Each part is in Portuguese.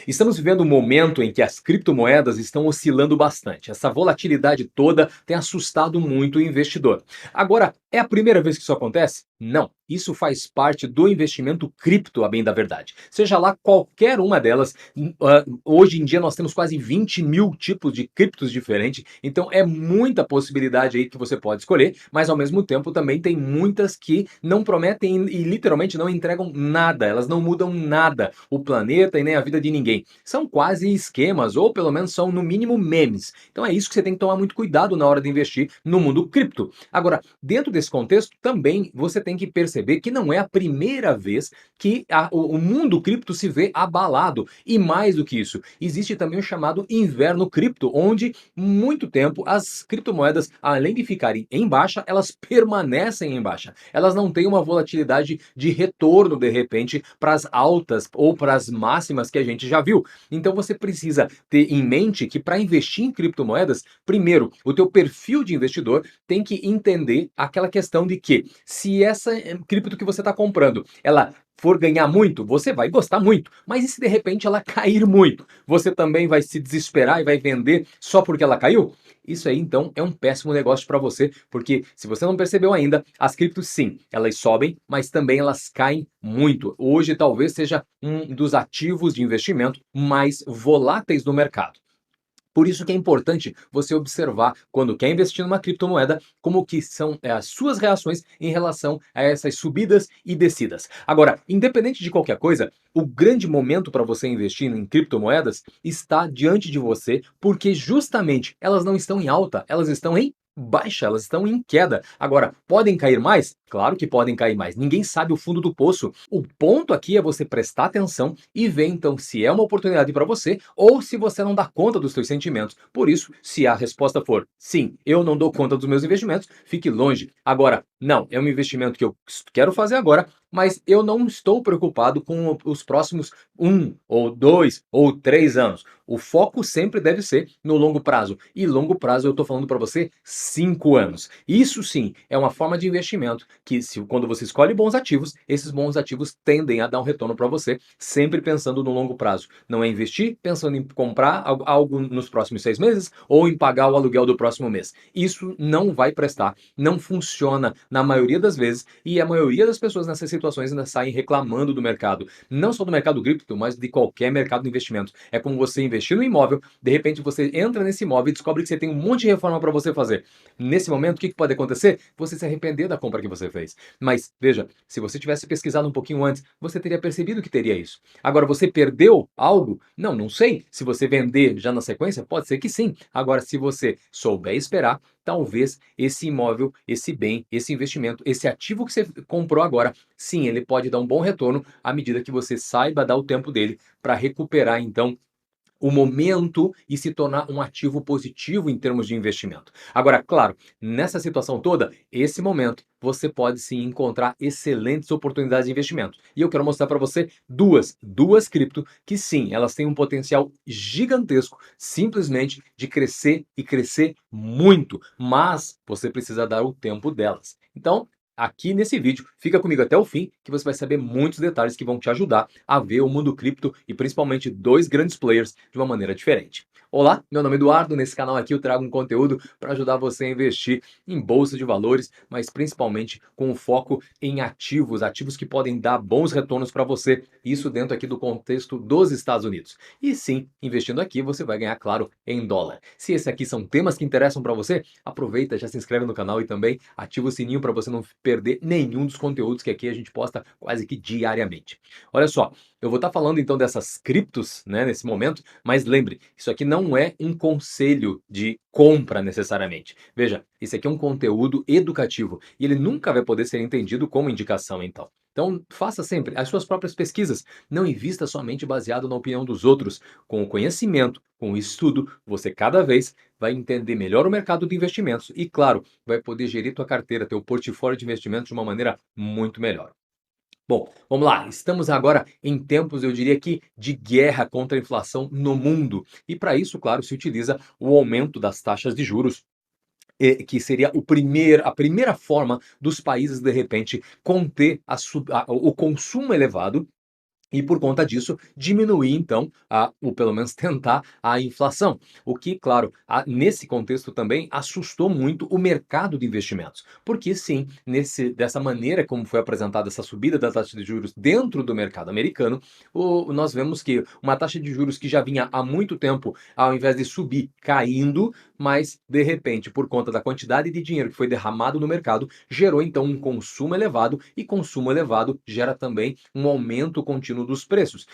Estamos vivendo um momento em que as criptomoedas estão oscilando bastante. Essa volatilidade toda tem assustado muito o investidor. Agora, é a primeira vez que isso acontece? Não. Isso faz parte do investimento cripto, a bem da verdade. Seja lá qualquer uma delas, hoje em dia nós temos quase 20 mil tipos de criptos diferentes, então é muita possibilidade aí que você pode escolher, mas ao mesmo tempo também tem muitas que não prometem e literalmente não entregam nada, elas não mudam nada, o planeta e nem a vida de ninguém. São quase esquemas, ou pelo menos são no mínimo memes. Então é isso que você tem que tomar muito cuidado na hora de investir no mundo cripto. Agora, dentro desse contexto, também você tem que perceber que não é a primeira vez que o mundo cripto se vê abalado. E mais do que isso, existe também o chamado inverno cripto, onde muito tempo as criptomoedas, além de ficarem em baixa, elas permanecem em baixa. Elas não têm uma volatilidade de retorno de repente para as altas ou para as máximas que a gente já viu. Então você precisa ter em mente que para investir em criptomoedas, primeiro, o teu perfil de investidor tem que entender aquela questão de que se essa cripto que você está comprando, ela for ganhar muito, você vai gostar muito. Mas e se de repente ela cair muito? Você também vai se desesperar e vai vender só porque ela caiu? Isso aí então é um péssimo negócio para você, porque se você não percebeu ainda, as criptos sim, elas sobem, mas também elas caem muito. Hoje talvez seja um dos ativos de investimento mais voláteis do mercado. Por isso que é importante você observar, quando quer investir numa criptomoeda, como que são as suas reações em relação a essas subidas e descidas. Agora, independente de qualquer coisa, o grande momento para você investir em criptomoedas está diante de você, porque justamente elas não estão em alta, elas estão em baixa, elas estão em queda. Agora, podem cair mais? Claro que podem cair mais. Ninguém sabe o fundo do poço. O ponto aqui é você prestar atenção e ver então se é uma oportunidade para você ou se você não dá conta dos seus sentimentos. Por isso, se a resposta for sim, eu não dou conta dos meus investimentos, fique longe. Agora, não, é um investimento que eu quero fazer agora, mas eu não estou preocupado com os próximos 1 ou 2 ou 3 anos. O foco sempre deve ser no longo prazo. E longo prazo eu estou falando para você 5 anos. Isso sim é uma forma de investimento que, quando você escolhe bons ativos, esses bons ativos tendem a dar um retorno para você, sempre pensando no longo prazo. Não é investir pensando em comprar algo nos próximos 6 meses ou em pagar o aluguel do próximo mês. Isso não vai prestar, não funciona na maioria das vezes e a maioria das pessoas nessas situações ainda saem reclamando do mercado. Não só do mercado cripto, mas de qualquer mercado de investimento. É como você investir no imóvel, de repente você entra nesse imóvel e descobre que você tem um monte de reforma para você fazer. Nesse momento, o que pode acontecer? Você se arrepender da compra que você fez. Mas veja, se você tivesse pesquisado um pouquinho antes, você teria percebido que teria isso. Agora, você perdeu algo? Não, não sei. Se você vender já na sequência, pode ser que sim. Agora, se você souber esperar, talvez esse imóvel, esse bem, esse investimento, esse ativo que você comprou agora, sim, ele pode dar um bom retorno à medida que você saiba dar o tempo dele para recuperar, então, o momento e se tornar um ativo positivo em termos de investimento. Agora, claro, nessa situação toda, esse momento, você pode sim encontrar excelentes oportunidades de investimento. E eu quero mostrar para você duas cripto que sim, elas têm um potencial gigantesco, simplesmente de crescer e crescer muito, mas você precisa dar o tempo delas. Então, aqui nesse vídeo, fica comigo até o fim, que você vai saber muitos detalhes que vão te ajudar a ver o mundo cripto e principalmente dois grandes players de uma maneira diferente. Olá, meu nome é Eduardo, nesse canal aqui eu trago um conteúdo para ajudar você a investir em bolsa de valores, mas principalmente com o foco em ativos, ativos que podem dar bons retornos para você, isso dentro aqui do contexto dos Estados Unidos. E sim, investindo aqui você vai ganhar, claro, em dólar. Se esses aqui são temas que interessam para você, aproveita, já se inscreve no canal e também ativa o sininho para você não perder nenhum dos conteúdos que aqui a gente posta quase que diariamente. Olha só, eu vou estar falando então dessas criptos, né, nesse momento, mas lembre, isso aqui não é um conselho de compra necessariamente. Veja, isso aqui é um conteúdo educativo e ele nunca vai poder ser entendido como indicação, então. Então, faça sempre as suas próprias pesquisas. Não invista somente baseado na opinião dos outros. Com o conhecimento, com o estudo, você cada vez vai entender melhor o mercado de investimentos e, claro, vai poder gerir tua carteira, teu portfólio de investimentos de uma maneira muito melhor. Bom, vamos lá. Estamos agora em tempos, eu diria que, de guerra contra a inflação no mundo. E para isso, claro, se utiliza o aumento das taxas de juros, que seria a primeira forma dos países, de repente, conter o consumo elevado e por conta disso, diminuir então, ou pelo menos tentar a inflação. O que, claro, nesse contexto também assustou muito o mercado de investimentos. Porque sim, dessa maneira como foi apresentada essa subida da taxa de juros dentro do mercado americano, nós vemos que uma taxa de juros que já vinha há muito tempo, ao invés de subir, caindo, mas de repente, por conta da quantidade de dinheiro que foi derramado no mercado, gerou então um consumo elevado, e consumo elevado gera também um aumento contínuo dos preços.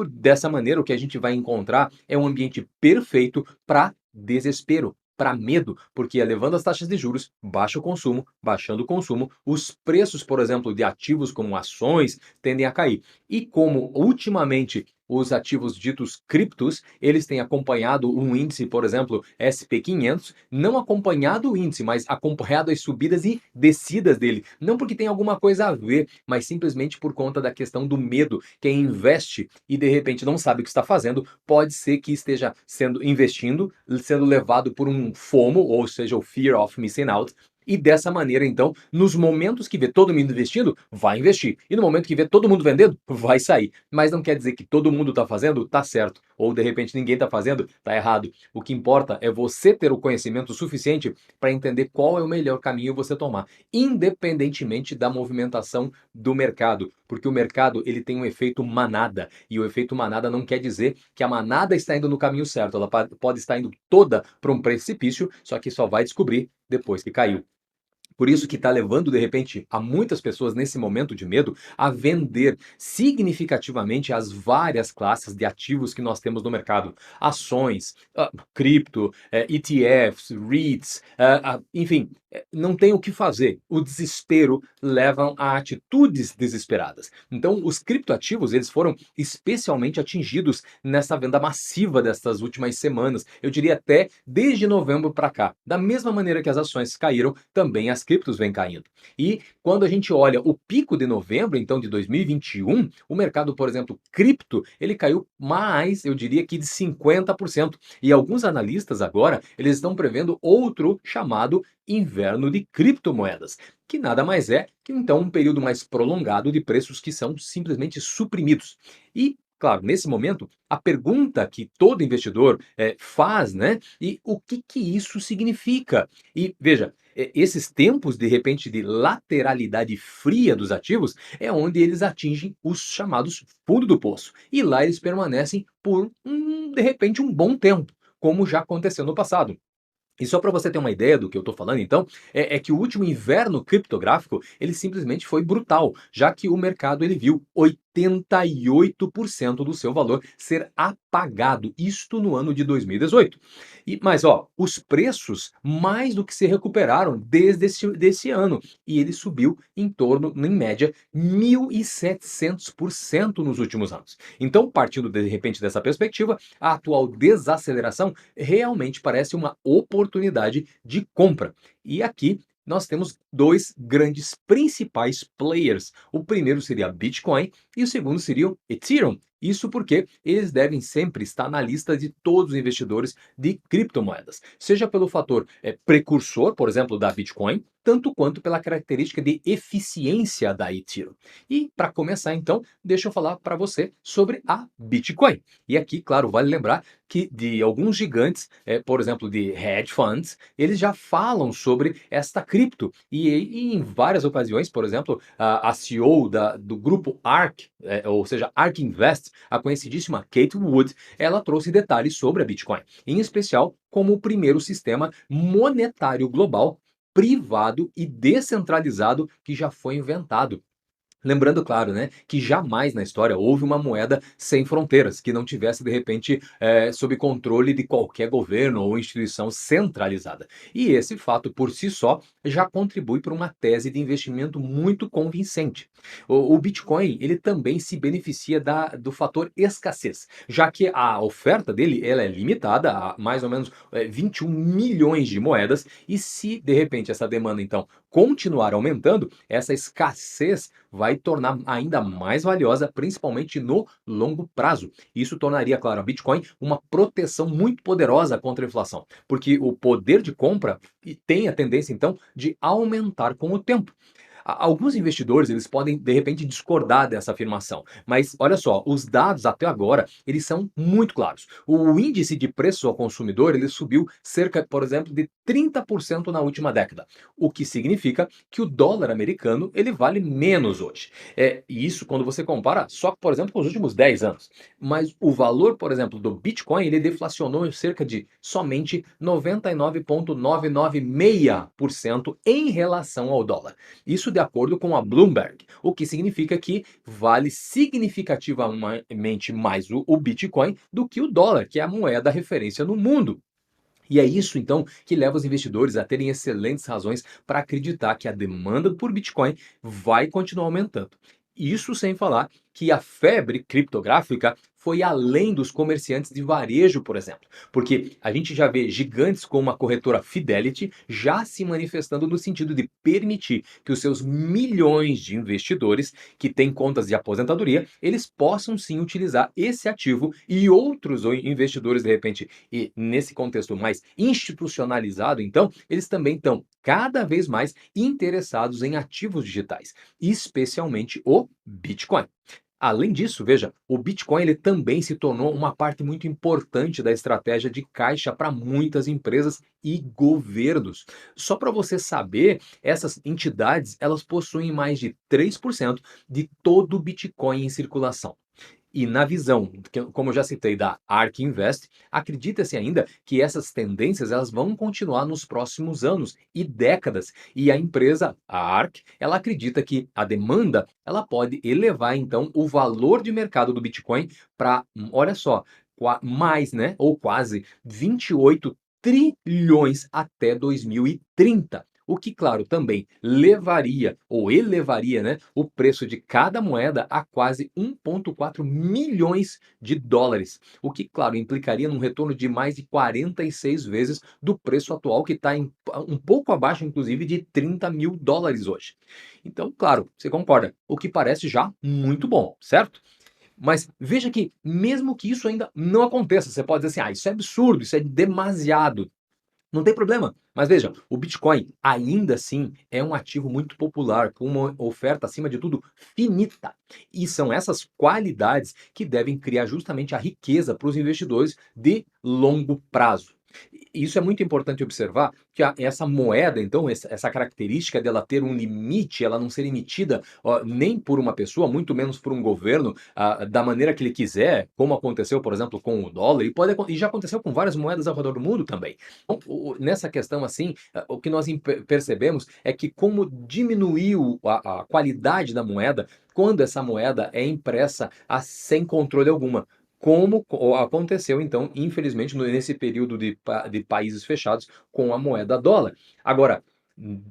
Dessa maneira, o que a gente vai encontrar é um ambiente perfeito para desespero, para medo, porque elevando as taxas de juros, baixa o consumo, baixando o consumo, os preços, por exemplo, de ativos como ações tendem a cair. E como ultimamente os ativos ditos criptos, eles têm acompanhado um índice, por exemplo, SP500, não acompanhado o índice, mas acompanhado as subidas e descidas dele. Não porque tem alguma coisa a ver, mas simplesmente por conta da questão do medo. Quem investe e de repente não sabe o que está fazendo, pode ser que esteja sendo investindo, sendo levado por um FOMO, ou seja, o Fear of Missing Out, e dessa maneira, então, nos momentos que vê todo mundo investindo, vai investir. E no momento que vê todo mundo vendendo, vai sair. Mas não quer dizer que todo mundo está fazendo, está certo. Ou de repente ninguém está fazendo, está errado. O que importa é você ter o conhecimento suficiente para entender qual é o melhor caminho você tomar, independentemente da movimentação do mercado, porque o mercado ele tem um efeito manada, e o efeito manada não quer dizer que a manada está indo no caminho certo, ela pode estar indo toda para um precipício, só que só vai descobrir depois que caiu. Por isso que está levando, de repente, a muitas pessoas nesse momento de medo a vender significativamente as várias classes de ativos que nós temos no mercado. Ações, cripto, ETFs, REITs, enfim, não tem o que fazer. O desespero leva a atitudes desesperadas. Então, os criptoativos, eles foram especialmente atingidos nessa venda massiva dessas últimas semanas. Eu diria até desde novembro para cá. Da mesma maneira que as ações caíram, também as criptos vêm caindo. E quando a gente olha o pico de novembro, então de 2021, o mercado, por exemplo, cripto, ele caiu mais, eu diria que de 50%. E alguns analistas agora, eles estão prevendo outro chamado inverno de criptomoedas, que nada mais é que então um período mais prolongado de preços que são simplesmente suprimidos. E claro, nesse momento, a pergunta que todo investidor faz, né? E o que que isso significa? E veja, esses tempos de repente de lateralidade fria dos ativos é onde eles atingem os chamados fundo do poço. E lá eles permanecem por de repente um bom tempo, como já aconteceu no passado. E só para você ter uma ideia do que eu estou falando, então, é que o último inverno criptográfico ele simplesmente foi brutal, já que o mercado ele viu 88% do seu valor ser apagado, isto no ano de 2018. Mas ó, os preços mais do que se recuperaram desde desse ano, e ele subiu em torno, em média, 1.700% nos últimos anos. Então, partindo de repente dessa perspectiva, a atual desaceleração realmente parece uma oportunidade de compra. E aqui nós temos dois grandes principais players. O primeiro seria Bitcoin e o segundo seria o Ethereum. Isso porque eles devem sempre estar na lista de todos os investidores de criptomoedas, seja pelo fator precursor, por exemplo, da Bitcoin, tanto quanto pela característica de eficiência da Ethereum. E para começar, então, deixa eu falar para você sobre a Bitcoin. E aqui, claro, vale lembrar que de alguns gigantes, por exemplo, de hedge funds, eles já falam sobre esta cripto. E em várias ocasiões, por exemplo, a CEO do grupo ARK, ou seja, ARK Invest, a conhecidíssima Kate Wood, ela trouxe detalhes sobre a Bitcoin, em especial como o primeiro sistema monetário global privado e descentralizado que já foi inventado. Lembrando, claro, né, que jamais na história houve uma moeda sem fronteiras, que não tivesse, de repente, sob controle de qualquer governo ou instituição centralizada. E esse fato, por si só, já contribui para uma tese de investimento muito convincente. O Bitcoin, ele também se beneficia do fator escassez, já que a oferta dele ela é limitada a mais ou menos 21 milhões de moedas, e se, de repente, essa demanda, então, continuar aumentando, essa escassez vai tornar ainda mais valiosa, principalmente no longo prazo. Isso tornaria, claro, a Bitcoin uma proteção muito poderosa contra a inflação, porque o poder de compra tem a tendência, então, de aumentar com o tempo. Alguns investidores, eles podem, de repente, discordar dessa afirmação, mas olha só, os dados até agora, eles são muito claros. O índice de preço ao consumidor, ele subiu cerca, por exemplo, de 30% na última década, o que significa que o dólar americano, ele vale menos hoje. E isso quando você compara só, por exemplo, com os últimos 10 anos. Mas o valor, por exemplo, do Bitcoin, ele deflacionou em cerca de somente 99,996% em relação ao dólar. Isso de acordo com a Bloomberg, o que significa que vale significativamente mais o Bitcoin do que o dólar, que é a moeda referência no mundo. E é isso, então, que leva os investidores a terem excelentes razões para acreditar que a demanda por Bitcoin vai continuar aumentando. Isso sem falar que a febre criptográfica foi além dos comerciantes de varejo, por exemplo, porque a gente já vê gigantes como a corretora Fidelity já se manifestando no sentido de permitir que os seus milhões de investidores que têm contas de aposentadoria, eles possam sim utilizar esse ativo e outros investidores, de repente, e nesse contexto mais institucionalizado, então, eles também estão cada vez mais interessados em ativos digitais, especialmente o Bitcoin. Além disso, veja, o Bitcoin ele também se tornou uma parte muito importante da estratégia de caixa para muitas empresas e governos. Só para você saber, essas entidades elas possuem mais de 3% de todo o Bitcoin em circulação. E na visão, como eu já citei, da ARK Invest, acredita-se ainda que essas tendências elas vão continuar nos próximos anos e décadas. E a empresa, a ARK, ela acredita que a demanda ela pode elevar então o valor de mercado do Bitcoin para, olha só, mais, né, ou quase 28 trilhões até 2030. O que, claro, também levaria ou elevaria, né, o preço de cada moeda a quase 1,4 milhões de dólares. O que, claro, implicaria num retorno de mais de 46 vezes do preço atual, que está um pouco abaixo, inclusive, de 30 mil dólares hoje. Então, claro, você concorda, o que parece já muito bom, certo? Mas veja que, mesmo que isso ainda não aconteça, você pode dizer assim: ah, isso é absurdo, isso é demasiado. Não tem problema. Mas veja, o Bitcoin ainda assim é um ativo muito popular, com uma oferta acima de tudo finita. E são essas qualidades que devem criar justamente a riqueza para os investidores de longo prazo. Isso é muito importante observar que essa moeda, então, essa característica dela ter um limite, ela não ser emitida nem por uma pessoa, muito menos por um governo, da maneira que ele quiser, como aconteceu, por exemplo, com o dólar, e já aconteceu com várias moedas ao redor do mundo também. Então, nessa questão assim, o que nós percebemos é que como diminuiu a qualidade da moeda quando essa moeda é impressa sem controle alguma. Como aconteceu, então, infelizmente, nesse período de países fechados com a moeda dólar. Agora,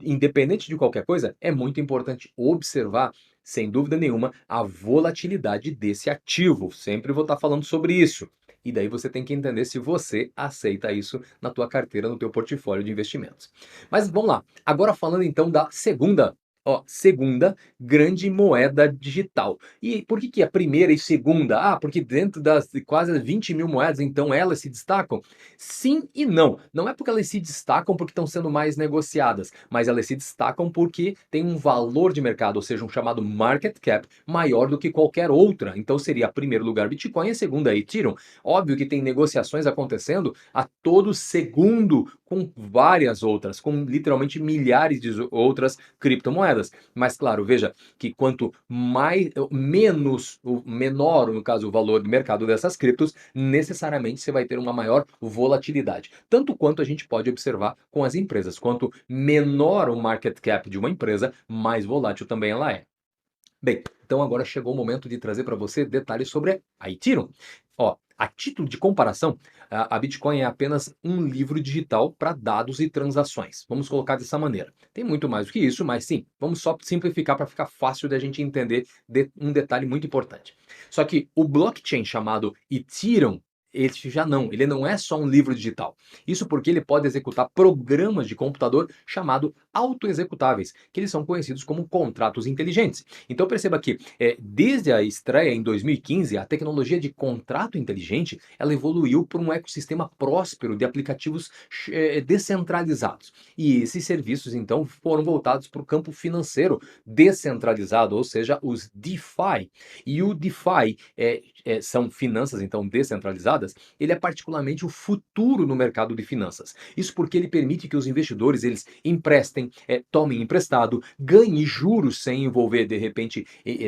independente de qualquer coisa, é muito importante observar, sem dúvida nenhuma, a volatilidade desse ativo. Sempre vou estar falando sobre isso. E daí você tem que entender se você aceita isso na tua carteira, no teu portfólio de investimentos. Mas vamos lá. Agora falando então da segunda grande moeda digital. E por que a primeira e segunda? Ah, porque dentro das quase 20 mil moedas, então elas se destacam? Sim e não. Não é porque elas se destacam porque estão sendo mais negociadas, mas elas se destacam porque tem um valor de mercado, ou seja, um chamado market cap, maior do que qualquer outra. Então seria a primeiro lugar Bitcoin e a segunda Ethereum. Óbvio que tem negociações acontecendo a todo segundo com várias outras, com literalmente milhares de outras criptomoedas. Mas claro, veja que quanto menos, menor, no caso, o valor de mercado dessas criptos, necessariamente você vai ter uma maior volatilidade. Tanto quanto a gente pode observar com as empresas. Quanto menor o market cap de uma empresa, mais volátil também ela é. Bem, então agora chegou o momento de trazer para você detalhes sobre a Ethereum. A título de comparação, a Bitcoin é apenas um livro digital para dados e transações. Vamos colocar dessa maneira. Tem muito mais do que isso, mas sim, vamos só simplificar para ficar fácil da gente entender um detalhe muito importante. Só que o blockchain chamado Ethereum, Este já não, ele não é só um livro digital. Isso porque ele pode executar programas de computador chamado autoexecutáveis, que eles são conhecidos como contratos inteligentes. Então perceba que desde a estreia em 2015, a tecnologia de contrato inteligente ela evoluiu para um ecossistema próspero de aplicativos descentralizados. E esses serviços então foram voltados para o campo financeiro descentralizado, ou seja, os DeFi. E o DeFi são finanças então descentralizadas, ele é particularmente o futuro no mercado de finanças. Isso porque ele permite que os investidores eles emprestem, tomem emprestado, ganhem juros sem envolver de repente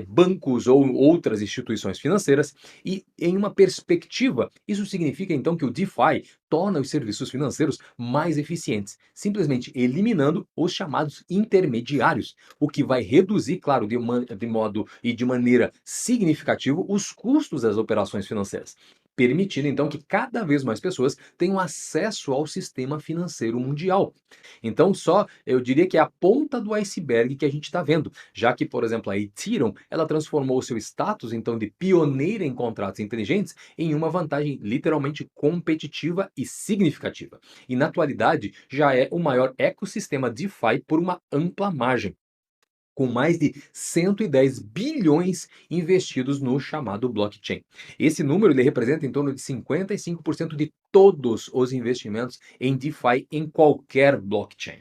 bancos ou outras instituições financeiras. E em uma perspectiva, isso significa então que o DeFi torna os serviços financeiros mais eficientes, simplesmente eliminando os chamados intermediários, o que vai reduzir, claro, de modo e de maneira significativa os custos das operações financeiras, permitindo então que cada vez mais pessoas tenham acesso ao sistema financeiro mundial. Então, só eu diria que é a ponta do iceberg que a gente está vendo, já que, por exemplo, a Ethereum, ela transformou o seu status então de pioneira em contratos inteligentes em uma vantagem literalmente competitiva e significativa. E na atualidade já é o maior ecossistema DeFi por uma ampla margem, com mais de 110 bilhões investidos no chamado blockchain. Esse número ele representa em torno de 55% de todos os investimentos em DeFi em qualquer blockchain.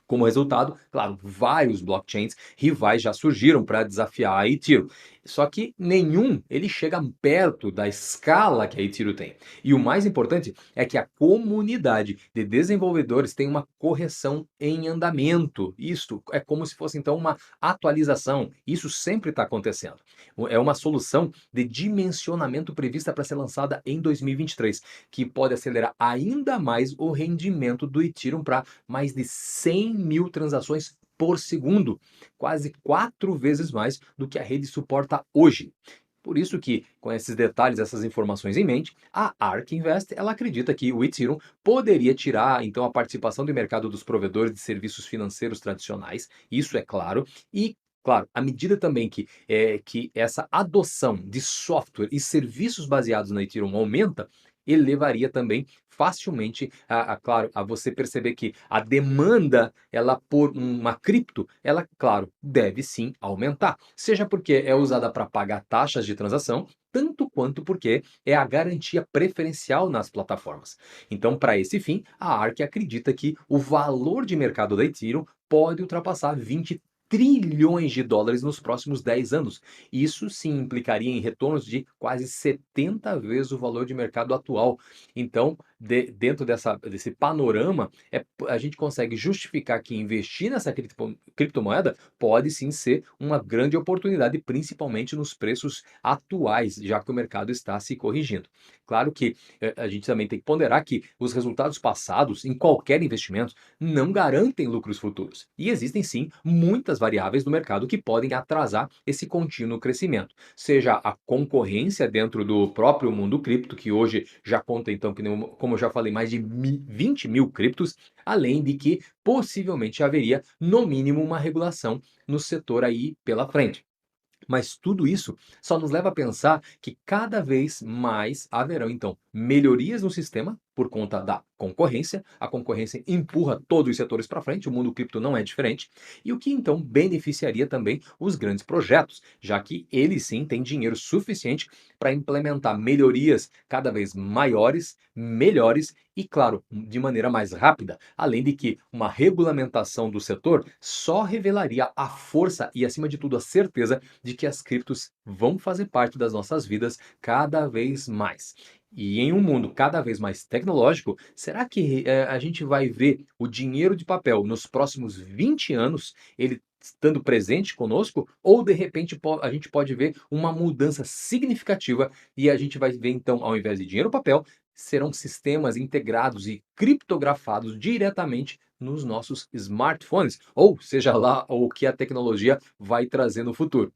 Como resultado, claro, vários blockchains rivais já surgiram para desafiar a Ethereum. Só que nenhum ele chega perto da escala que a Ethereum tem. E o mais importante é que a comunidade de desenvolvedores tem uma correção em andamento. Isto é como se fosse então uma atualização. Isso sempre está acontecendo. É uma solução de dimensionamento prevista para ser lançada em 2023, que pode acelerar ainda mais o rendimento do Ethereum para mais de 100 mil transações por segundo, quase 4 vezes mais do que a rede suporta hoje. Por isso que, com esses detalhes, essas informações em mente, a ARK Invest ela acredita que o Ethereum poderia tirar então a participação do mercado dos provedores de serviços financeiros tradicionais, isso é claro, e claro, à medida também que essa adoção de software e serviços baseados na Ethereum aumenta, ele levaria também facilmente claro, a você perceber que a demanda ela por uma cripto, ela, claro, deve sim aumentar. Seja porque é usada para pagar taxas de transação, tanto quanto porque é a garantia preferencial nas plataformas. Então, para esse fim, a ARK acredita que o valor de mercado da Ethereum pode ultrapassar 20 trilhões de dólares nos próximos 10 anos. Isso sim implicaria em retornos de quase 70 vezes o valor de mercado atual. Então, dentro desse panorama, a gente consegue justificar que investir nessa criptomoeda pode sim ser uma grande oportunidade, principalmente nos preços atuais, já que o mercado está se corrigindo. Claro que a gente também tem que ponderar que os resultados passados em qualquer investimento não garantem lucros futuros. E existem sim muitas variáveis do mercado que podem atrasar esse contínuo crescimento. Seja a concorrência dentro do próprio mundo cripto, que hoje já conta então, como eu já falei, mais de 20 mil criptos, além de que possivelmente haveria no mínimo uma regulação no setor aí pela frente. Mas tudo isso só nos leva a pensar que cada vez mais haverão, então, melhorias no sistema por conta da concorrência. A concorrência empurra todos os setores para frente, o mundo cripto não é diferente. E o que então beneficiaria também os grandes projetos, já que eles sim têm dinheiro suficiente para implementar melhorias cada vez maiores, melhores e, claro, de maneira mais rápida. Além de que uma regulamentação do setor só revelaria a força e, acima de tudo, a certeza de que as criptos vão fazer parte das nossas vidas cada vez mais. E em um mundo cada vez mais tecnológico, será que a gente vai ver o dinheiro de papel nos próximos 20 anos, ele estando presente conosco? Ou de repente a gente pode ver uma mudança significativa e a gente vai ver então, ao invés de dinheiro papel, serão sistemas integrados e criptografados diretamente nos nossos smartphones, ou seja lá o que a tecnologia vai trazer no futuro.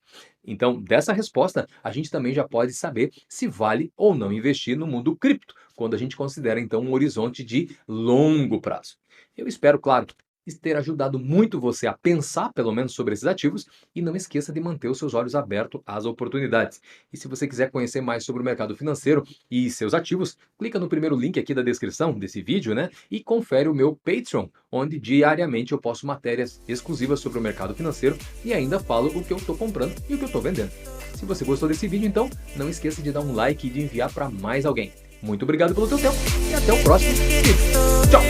Então, dessa resposta, a gente também já pode saber se vale ou não investir no mundo cripto, quando a gente considera então um horizonte de longo prazo. Eu espero, claro, ter ajudado muito você a pensar, pelo menos, sobre esses ativos, e não esqueça de manter os seus olhos abertos às oportunidades. E se você quiser conhecer mais sobre o mercado financeiro e seus ativos, clica no primeiro link aqui da descrição desse vídeo, né? E confere o meu Patreon, onde diariamente eu posto matérias exclusivas sobre o mercado financeiro e ainda falo o que eu estou comprando e o que eu estou vendendo. Se você gostou desse vídeo, então, não esqueça de dar um like e de enviar para mais alguém. Muito obrigado pelo teu tempo e até o próximo vídeo. Tchau!